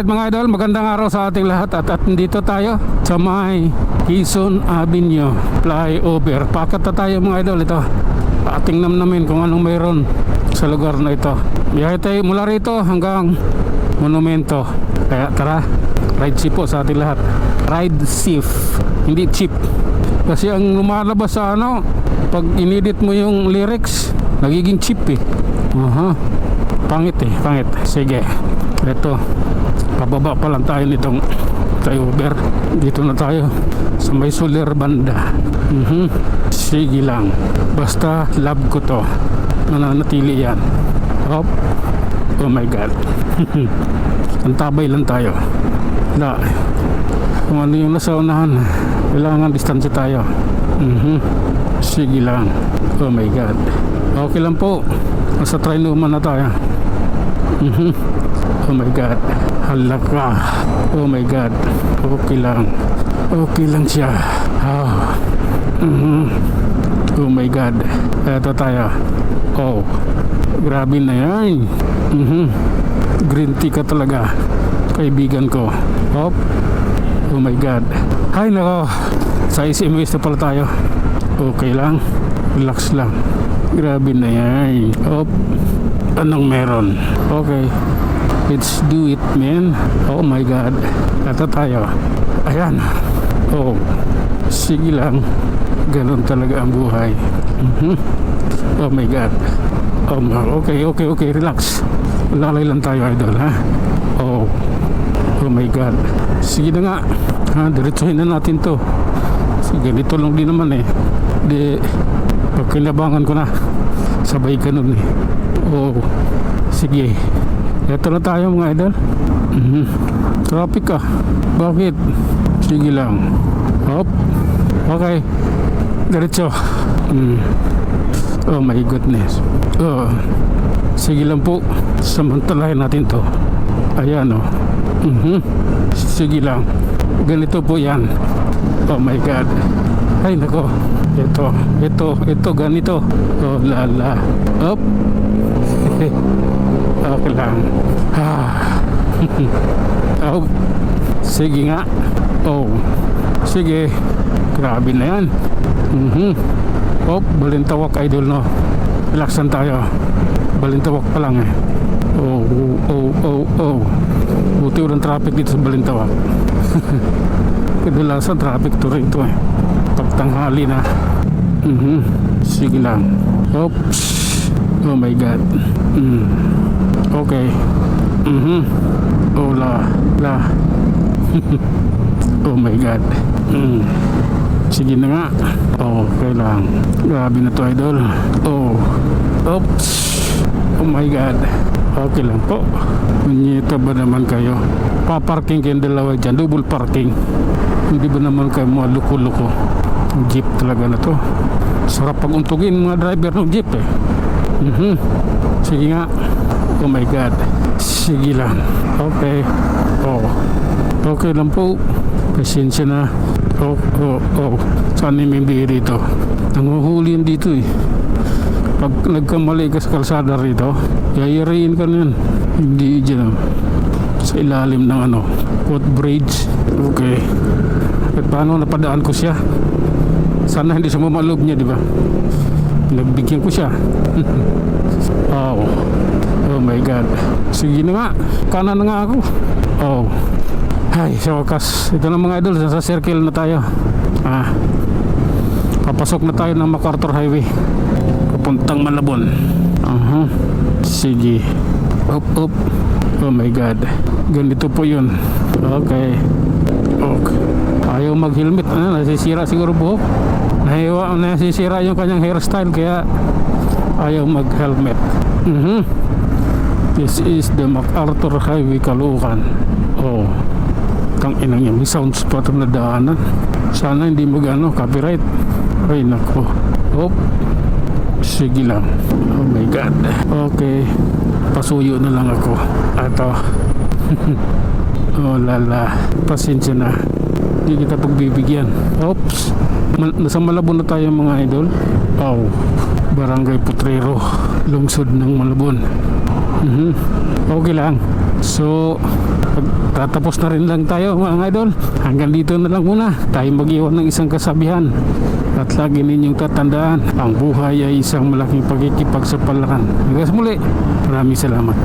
Alright mga idol, magandang araw sa ating lahat at nandito tayo sa may Quezon Avenue flyover. Pakat na tayo mga idol, ito ating namnamin kung anong mayroon sa lugar na ito. Biyahe tayo mula rito hanggang monumento. Kaya tara, ride safe po sa ating lahat. Ride safe, hindi cheap. Kasi ang lumalabas sa ano, pag inedit mo yung lyrics, nagiging cheap eh. Pangit eh, pangit. Sige, ito pababa pa lang tayo nitong flyover. Dito na tayo sa may Soler banda. Sige lang, basta love ko to, nananatili yan. Oh my god. Antabay lang tayo. Kung ano yung nasa unahan, kailangan distansya tayo. Sige lang. Oh my god. Okay lang po, nasa Trinoma na tayo. Oh my god, halaka. Oh my god, okay lang. Okay lang siya. Oh my god, eto tayo. Oh, grabe na yan. Green tea ka talaga, kaibigan ko. Oh my god. Ay nako, sa SMS na pala tayo. Okay lang, relax lang. Grabe na yan. Anong meron? Okay, let's do it, man. Oh my god, eto tayo. Ayan. Oh, sige lang, ganun talaga ang buhay. Oh my god. Okay, relax. Lalay lang tayo, idol, ha? Oh my god. Sige na nga, diretsuhin na natin to. Sige, ganito lang din naman eh. Pag kinabangan ko na, sabay ka nun eh. Oh, sige. Ito na tayo mga idol. Traffic ka. Bakit? Sige lang. Okay, diretso. Oh my goodness. Sige lang po, samantalahin natin to. Ayan o. Sige lang, ganito po yan. Oh my god. Ay nako, ito ganito. Oh lala. Okay lang. Sige nga. Sige, grabe na yan. Balintawak idol, no? Relaxan tayo. Balintawak pa lang eh. Buti walang traffic dito sa Balintawak. Kadalasan traffic to rito eh, pagtanghali na. Sige lang. Oops. Oh my god. Okay. Oh la. Oh my god. Sige na nga. Okay lang. Grabe na to idol. Oops. Oh my god. Okay lang po. Punyeta ba naman kayo? Paparking kayong dalawa dyan, double parking. Hindi ba naman kayo mga luko-luko? Jeep talaga na to. Sarap pag-untugin mga driver ng jeep eh. Sige nga. Oh my god. Sige lang. Okay. Okay lang po. Pasensya na. Saan yung bihi dito? Nanguhuli yan dito eh. Pag nagkamali ka sa kalsada rito, yayariin ka na yan. Hindi dyan sa ilalim ng footbridge. Okay. At paano napadaan ko siya? Sana hindi sa mamalob niya, di ba? Nagbigyan ko siya. Oh my god. Sige na nga, kanan na nga ako. Ay, sa wakas, ito na mga idol, sa circle na tayo. Papasok na tayo ng MacArthur Highway papuntang Malabon. Sige. Oh my god, ganito po yun. Okay. Ayaw mag-helmet. Nasisira siguro buhok. Nasisira yung kanyang hairstyle, kaya ayaw mag-helmet. This is the MacArthur Highway, Caloocan. Kang inang yung sounds pa ito na daanan. Sana hindi copyright. Ay nako. Sige lang. Oh my god. Okay, pasuyo na lang ako. Ato. Oh lala, pasensya na, hindi kita pagbibigyan. Oops. Nasa Malabon na tayo mga idol. Barangay Potrero, lungsod ng Malabon. Okay lang. So tatapos na rin lang tayo mga idol. Hanggang dito na lang muna. Tayo mag-iwan ng isang kasabihan. At lagi ninyong tatandaan, ang buhay ay isang malaking pagkikipagsapalaran. Hanggang sa muli, maraming salamat.